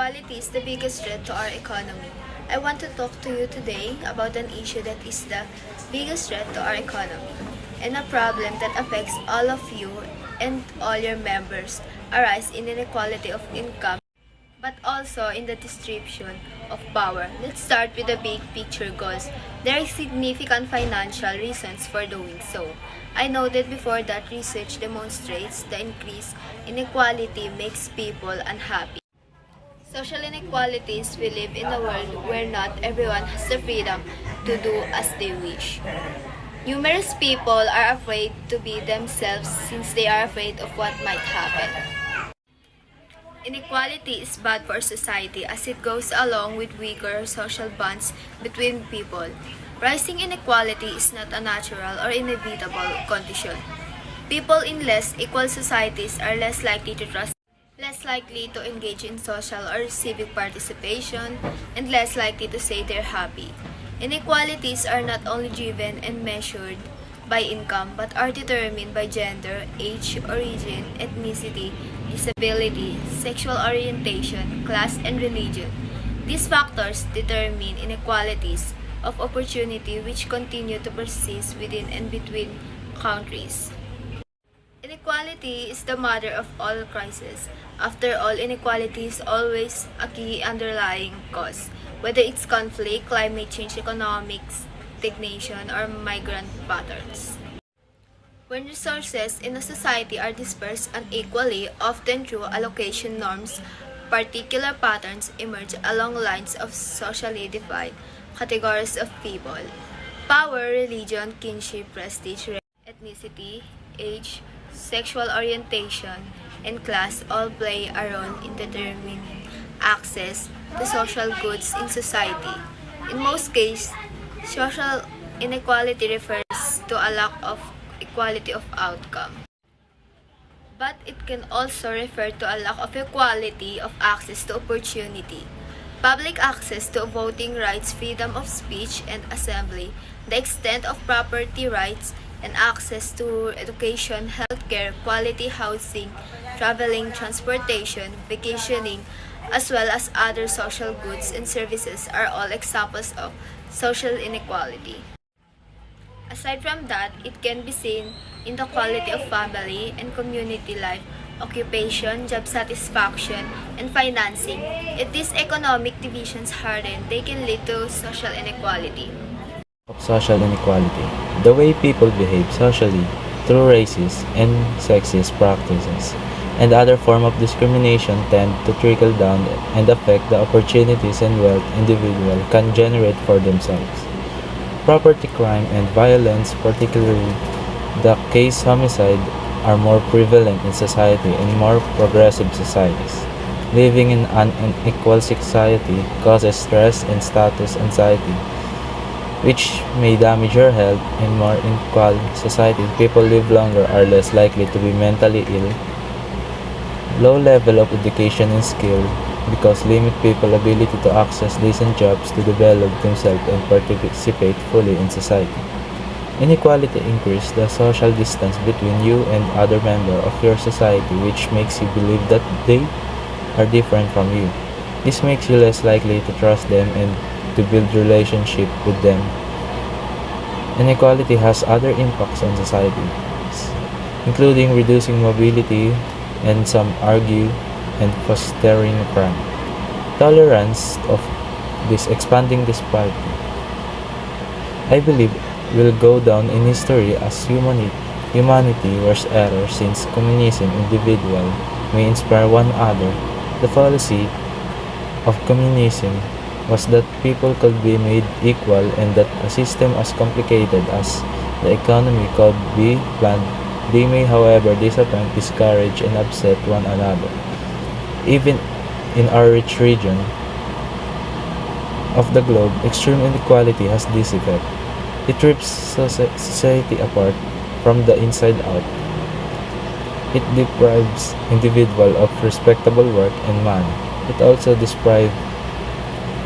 Inequality is the biggest threat to our economy. I want to talk to you today about an issue that is the biggest threat to our economy and a problem that affects all of you and all your members. A rise in inequality of income, but also in the distribution of power. Let's start with the big picture goals. There are significant financial reasons for doing so. I noted before that research demonstrates the increased inequality makes people unhappy. Social inequalities, we live in a world where not everyone has the freedom to do as they wish. Numerous people are afraid to be themselves since they are afraid of what might happen. Inequality is bad for society as it goes along with weaker social bonds between people. Rising inequality is not a natural or inevitable condition. People in less equal societies are less likely to trust, less likely to engage in social or civic participation, and less likely to say they're happy. Inequalities are not only driven and measured by income but are determined by gender, age, origin, ethnicity, disability, sexual orientation, class, and religion. These factors determine inequalities of opportunity which continue to persist within and between countries. Inequality is the mother of all crises. After all, inequality is always a key underlying cause, whether it's conflict, climate change, economics, stagnation, or migrant patterns. When resources in a society are dispersed unequally, often through allocation norms, particular patterns emerge along lines of socially defined categories of people. Power, religion, kinship, prestige, ethnicity, age, sexual orientation, and class all play a role in determining access to social goods in society. In most cases, social inequality refers to a lack of equality of outcome. But it can also refer to a lack of equality of access to opportunity. Public access to voting rights, freedom of speech and assembly, the extent of property rights, and access to education, healthcare, quality housing, traveling, transportation, vacationing, as well as other social goods and services are all examples of social inequality. Aside from that, it can be seen in the quality of family and community life, occupation, job satisfaction, and financing. If these economic divisions harden, they can lead to social inequality. Of social inequality, the way people behave socially through racist and sexist practices and other forms of discrimination tend to trickle down and affect the opportunities and wealth individuals can generate for themselves. Property crime and violence, particularly the case homicide, are more prevalent in society in more progressive societies. Living in an unequal society causes stress and status anxiety, which may damage your health. In more equal societies, people live longer, are less likely to be mentally ill. Low level of education and skill because limit people's ability to access decent jobs to develop themselves and participate fully in society. Inequality increases the social distance between you and other members of your society, which makes you believe that they are different from you. This makes you less likely to trust them and to build relationship with them. Inequality has other impacts on society, including reducing mobility and some argue and fostering crime. Tolerance of this expanding disparity, I believe, will go down in history as humanity worst error since communism individual may inspire one another. The policy of communism was that people could be made equal and that a system as complicated as the economy could be planned. They may, however, disappoint, discourage, and upset one another. Even in our rich region of the globe, extreme inequality has this effect. It rips society apart from the inside out. It deprives individuals of respectable work and money. It also deprives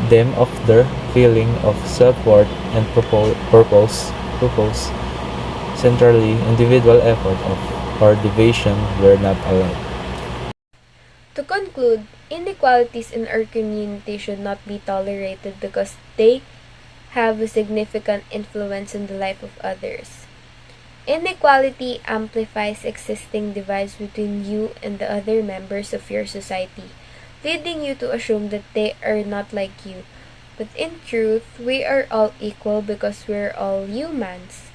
them of their feeling of self-worth and purpose. Centrally, individual effort or division were not allowed. To conclude, inequalities in our community should not be tolerated because they have a significant influence on the life of others. Inequality amplifies existing divides between you and the other members of your society, leading you to assume that they are not like you. But in truth, we are all equal because we're all humans,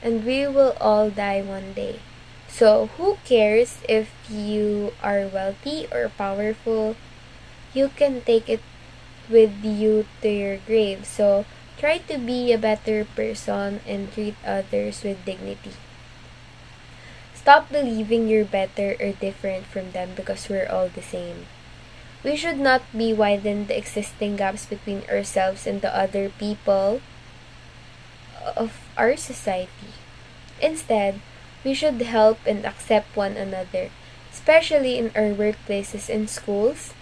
and we will all die one day. So, who cares if you are wealthy or powerful? You can take it with you to your grave. So, try to be a better person and treat others with dignity. Stop believing you're better or different from them because we're all the same. We should not be widen the existing gaps between ourselves and the other people of our society. Instead, we should help and accept one another, especially in our workplaces and schools,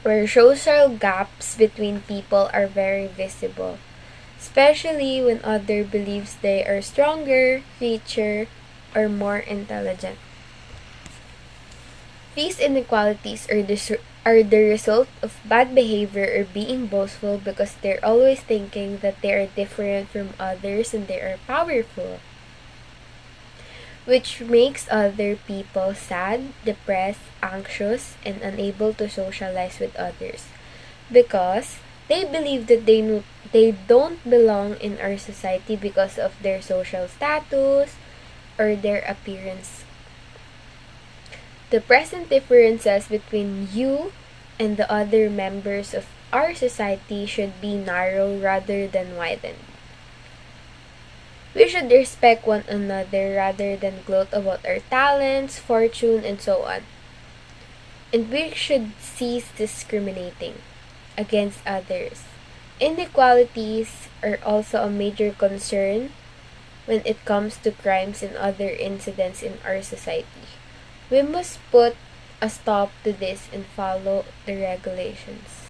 where social gaps between people are very visible, especially when other believes they are stronger, richer, or more intelligent. These inequalities are the result of bad behavior or being boastful because they're always thinking that they are different from others and they are powerful, which makes other people sad, depressed, anxious, and unable to socialize with others because they believe that they don't belong in our society because of their social status or their appearance. The present differences between you and the other members of our society should be narrow rather than widened. We should respect one another rather than gloat about our talents, fortune, and so on. And we should cease discriminating against others. Inequalities are also a major concern when it comes to crimes and other incidents in our society. We must put a stop to this and follow the regulations.